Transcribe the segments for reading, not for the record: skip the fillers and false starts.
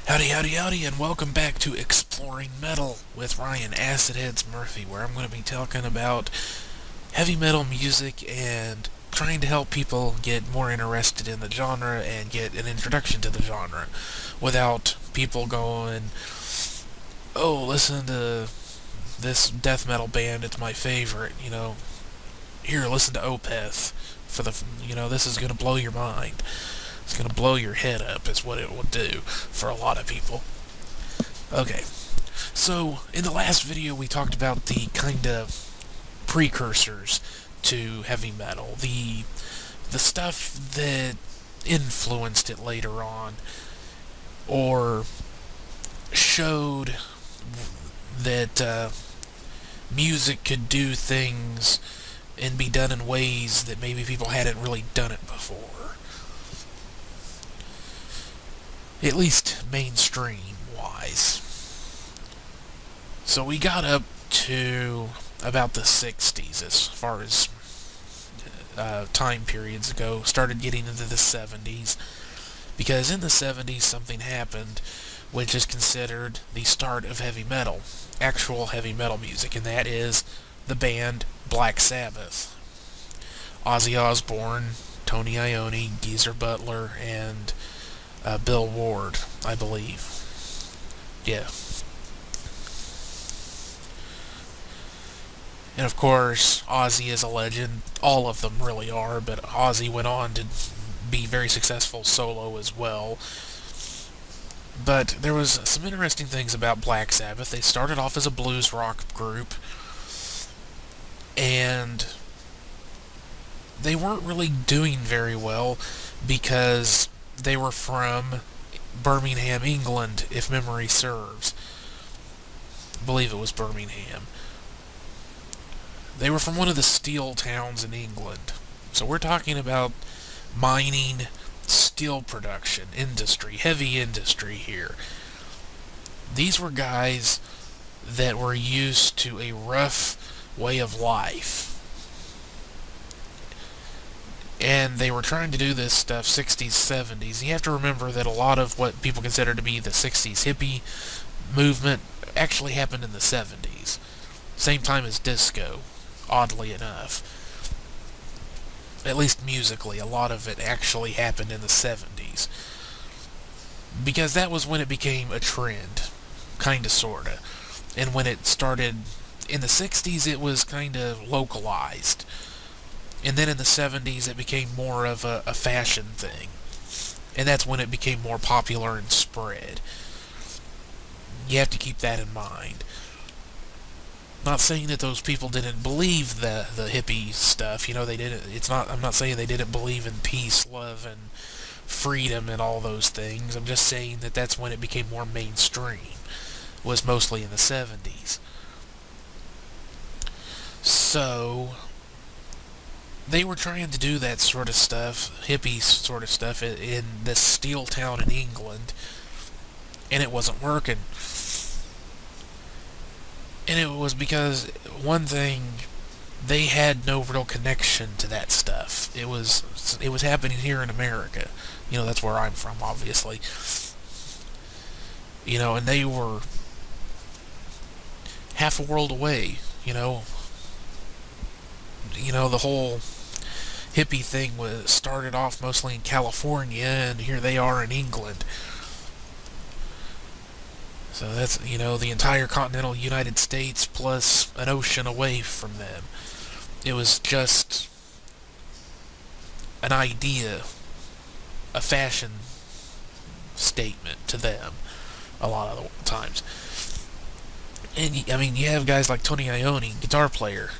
Howdy, howdy, howdy, and welcome back to Exploring Metal with Ryan Acid Heads Murphy, where I'm going to be talking about heavy metal music and trying to help people get more interested in the genre and get an introduction to the genre without people going, oh, listen to this death metal band, it's my favorite, here, listen to Opeth this is going to blow your mind. It's going to blow your head up, is what it will do for a lot of people. Okay, so in the last video we talked about the kind of precursors to heavy metal, the stuff that influenced it later on, or showed that music could do things and be done in ways that maybe people hadn't really done it before. At least mainstream-wise. So we got up to about the 60s as far as time periods go. Started getting into the 70s. Because in the 70s something happened which is considered the start of heavy metal. Actual heavy metal music. And that is the band Black Sabbath. Ozzy Osbourne, Tony Iommi, Geezer Butler, and Bill Ward, I believe. Yeah. And of course, Ozzy is a legend. All of them really are, but Ozzy went on to be very successful solo as well. But there was some interesting things about Black Sabbath. They started off as a blues rock group, and they weren't really doing very well because they were from Birmingham, England, if memory serves. I believe it was Birmingham. They were from one of the steel towns in England. So we're talking about mining, steel production, industry, heavy industry here. These were guys that were used to a rough way of life. And they were trying to do this stuff 60s, 70s. You have to remember that a lot of what people consider to be the 60s hippie movement actually happened in the 70s. Same time as disco, oddly enough. At least musically, a lot of it actually happened in the 70s. Because that was when it became a trend, kinda, sorta. And when it started in the 60s, it was kinda localized. And then in the 70s, it became more of a fashion thing. And that's when it became more popular and spread. You have to keep that in mind. Not saying that those people didn't believe the hippie stuff. They didn't. I'm not saying they didn't believe in peace, love, and freedom and all those things. I'm just saying that that's when it became more mainstream. Was mostly in the 70s. So they were trying to do that sort of stuff, hippie sort of stuff, in this steel town in England, and it wasn't working. And it was because, one thing, they had no real connection to that stuff. It was happening here in America. That's where I'm from, obviously. And they were half a world away, the whole hippie thing started off mostly in California, and here they are in England. So that's, the entire continental United States plus an ocean away from them. It was just an idea, a fashion statement to them a lot of the times. And, you have guys like Tony Iommi, guitar player,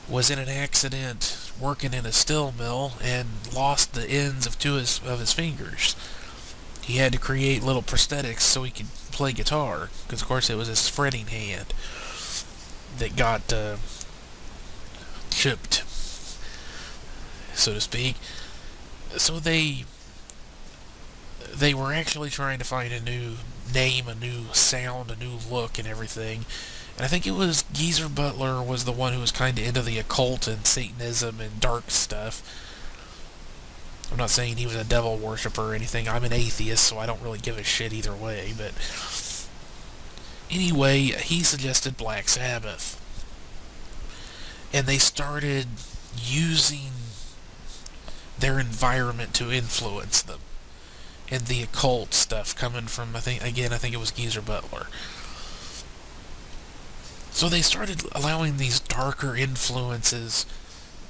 was in an accident working in a steel mill and lost the ends of two of his fingers. He had to create little prosthetics so he could play guitar, because of course it was his fretting hand that got chipped, so to speak. So they were actually trying to find a new name, a new sound, a new look, and everything. And I think it was Geezer Butler was the one who was kind of into the occult and Satanism and dark stuff. I'm not saying he was a devil worshiper or anything. I'm an atheist, so I don't really give a shit either way. But anyway, he suggested Black Sabbath. And they started using their environment to influence them. And the occult stuff coming from, I think it was Geezer Butler. So they started allowing these darker influences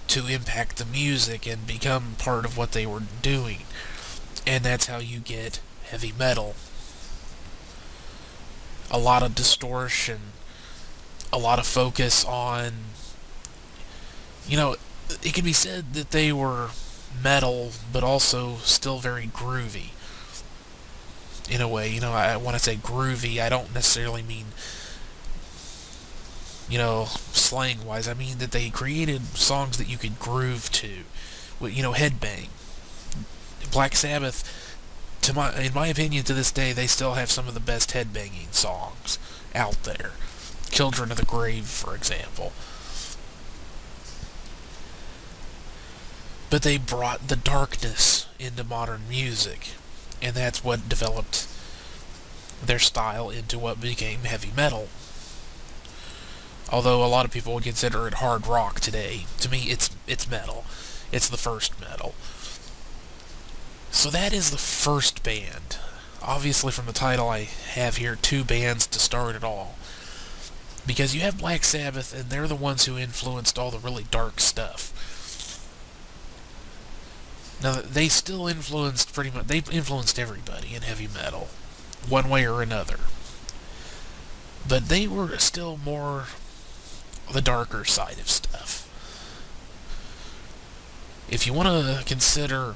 to impact the music and become part of what they were doing. And that's how you get heavy metal. A lot of distortion, a lot of focus on, it can be said that they were metal, but also still very groovy. In a way, when I say groovy, I don't necessarily mean, slang-wise. I mean that they created songs that you could groove to, headbang. Black Sabbath, in my opinion, to this day, they still have some of the best headbanging songs out there. Children of the Grave, for example. But they brought the darkness into modern music, and that's what developed their style into what became heavy metal. Although a lot of people would consider it hard rock today, to me it's metal. It's the first metal. So that is the first band. Obviously from the title I have here 2 bands to start it all. Because you have Black Sabbath, and they're the ones who influenced all the really dark stuff. Now, they still influenced they influenced everybody in heavy metal, one way or another. But they were still more the darker side of stuff. If you want to consider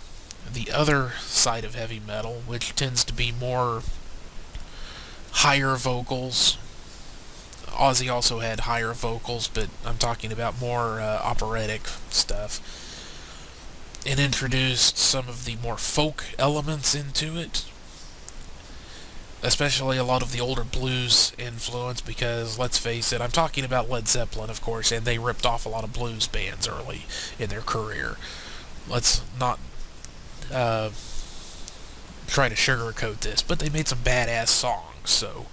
the other side of heavy metal, which tends to be more higher vocals, Ozzy also had higher vocals, but I'm talking about more operatic stuff, and introduced some of the more folk elements into it, especially a lot of the older blues influence, because, let's face it, I'm talking about Led Zeppelin, of course, and they ripped off a lot of blues bands early in their career. Let's not try to sugarcoat this, but they made some badass songs, so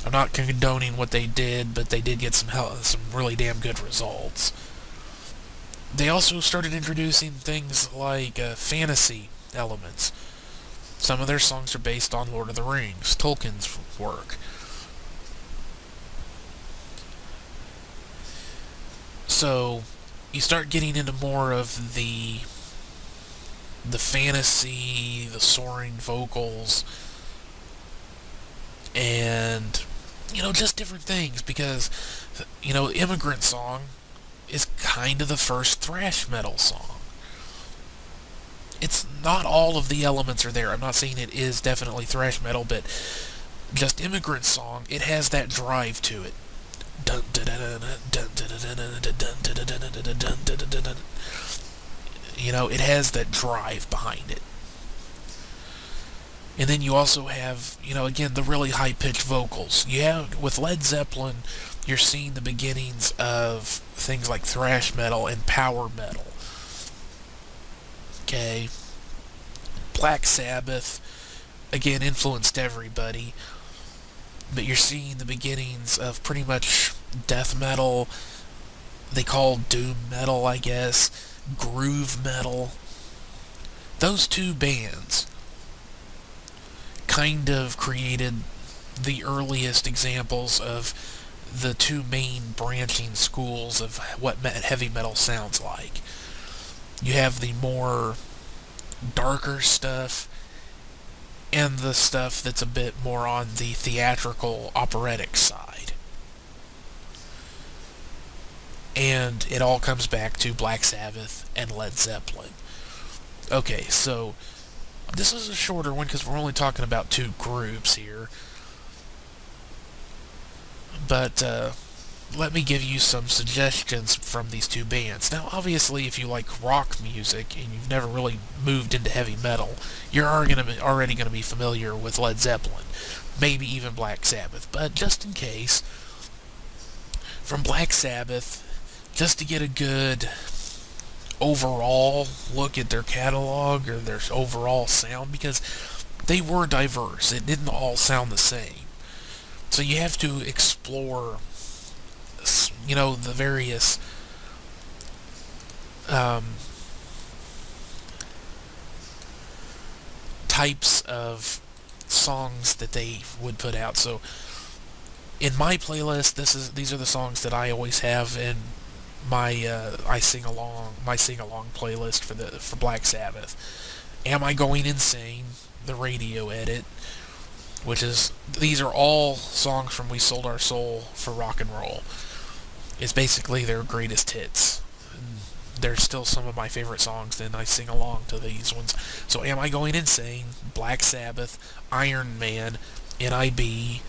I'm not condoning what they did, but they did get some really damn good results. They also started introducing things like fantasy elements. Some of their songs are based on Lord of the Rings, Tolkien's work. So you start getting into more of the fantasy, the soaring vocals, and just different things, because Immigrant Song is kind of the first thrash metal song. It's not all of the elements are there. I'm not saying it is definitely thrash metal, but just Immigrant Song, it has that drive to it. It has that drive behind it. And then you also have, again, the really high-pitched vocals. With Led Zeppelin, you're seeing the beginnings of things like thrash metal and power metal. Okay. Black Sabbath, again, influenced everybody. But you're seeing the beginnings of pretty much death metal. They call doom metal, I guess. Groove metal. Those 2 bands kind of created the earliest examples of the 2 main branching schools of what heavy metal sounds like. You have the more darker stuff, and the stuff that's a bit more on the theatrical, operatic side. And it all comes back to Black Sabbath and Led Zeppelin. Okay, so this is a shorter one because we're only talking about 2 groups here. But let me give you some suggestions from these 2 bands. Now, obviously, if you like rock music and you've never really moved into heavy metal, you're already going to be familiar with Led Zeppelin, maybe even Black Sabbath. But just in case, from Black Sabbath, just to get a good overall look at their catalog or their overall sound, because they were diverse. It didn't all sound the same. So you have to explore, the various types of songs that they would put out. So in my playlist, these are the songs that I always have in my sing along playlist for Black Sabbath. Am I Going Insane? The radio edit, these are all songs from We Sold Our Soul for Rock and Roll. It's basically their greatest hits. They're still some of my favorite songs, and I sing along to these ones. So Am I Going Insane? Black Sabbath, Iron Man, NIB,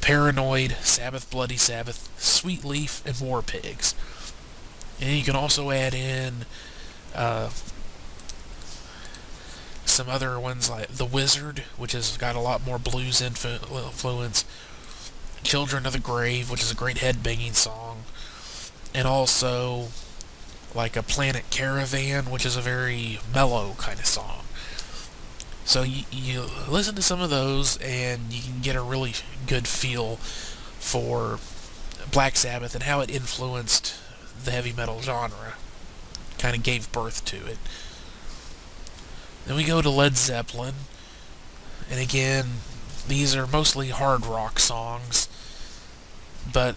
Paranoid, Sabbath Bloody Sabbath, Sweet Leaf, and War Pigs. And you can also add in some other ones like The Wizard, which has got a lot more blues influence, Children of the Grave, which is a great headbanging song, and also like a Planet Caravan, which is a very mellow kind of song. So you listen to some of those, and you can get a really good feel for Black Sabbath and how it influenced the heavy metal genre, kind of gave birth to it. Then we go to Led Zeppelin, and again, these are mostly hard rock songs, but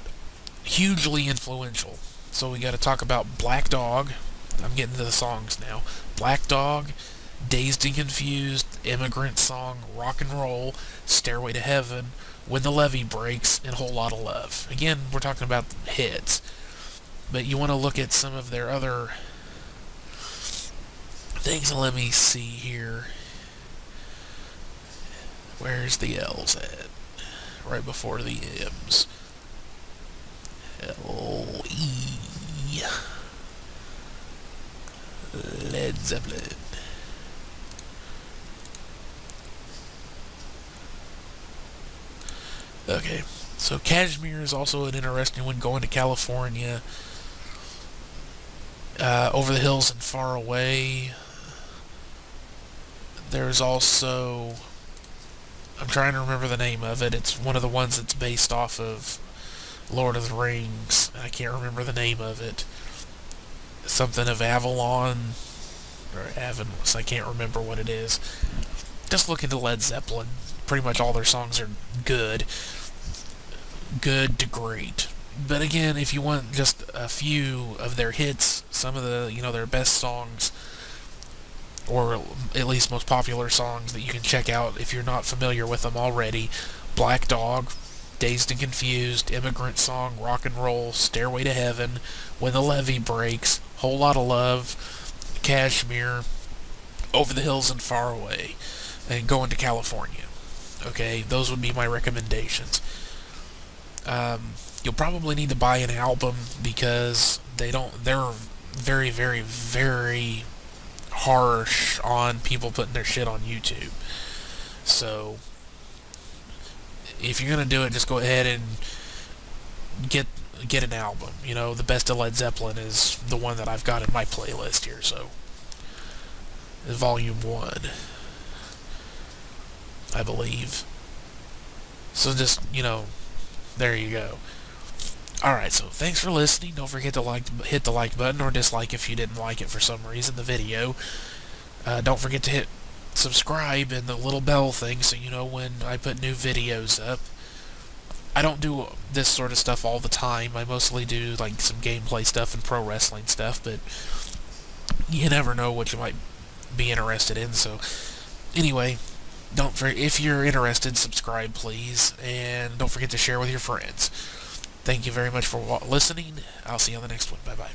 hugely influential. So we got to talk about Black Dog. I'm getting to the songs now. Black Dog, Dazed and Confused, Immigrant Song, Rock and Roll, Stairway to Heaven, When the Levee Breaks, and Whole Lotta Love. Again, we're talking about hits, but you want to look at some of their other things. Let me see here. Where's the L's at? Right before the M's. L-E. Led Zeppelin. Okay, so Kashmir is also an interesting one. Going to California, Over the Hills and Far Away. There's also, I'm trying to remember the name of it. It's one of the ones that's based off of Lord of the Rings. I can't remember the name of it. Something of Avalon or Avonless. I can't remember what it is. Just look into Led Zeppelin. Pretty much all their songs are good to great. But again, if you want just a few of their hits, some of the, their best songs, or at least most popular songs that you can check out if you're not familiar with them already: Black Dog, Dazed and Confused, Immigrant Song, Rock and Roll, Stairway to Heaven, When the Levee Breaks, Whole Lotta Love, Kashmir, Over the Hills and Far Away, and Going to California. Okay, those would be my recommendations. You'll probably need to buy an album, because they're very, very, very harsh on people putting their shit on YouTube. So if you're gonna do it, just go ahead and get an album. The best of Led Zeppelin is the one that I've got in my playlist here. So Volume 1, I believe. So just, there you go. Alright, so thanks for listening. Don't forget to hit the like button, or dislike if you didn't like it for some reason, the video. Don't forget to hit subscribe and the little bell thing so you know when I put new videos up. I don't do this sort of stuff all the time. I mostly do like some gameplay stuff and pro wrestling stuff, but you never know what you might be interested in. So anyway, if you're interested, subscribe please, and don't forget to share with your friends. Thank you very much for listening. I'll see you on the next one. Bye-bye.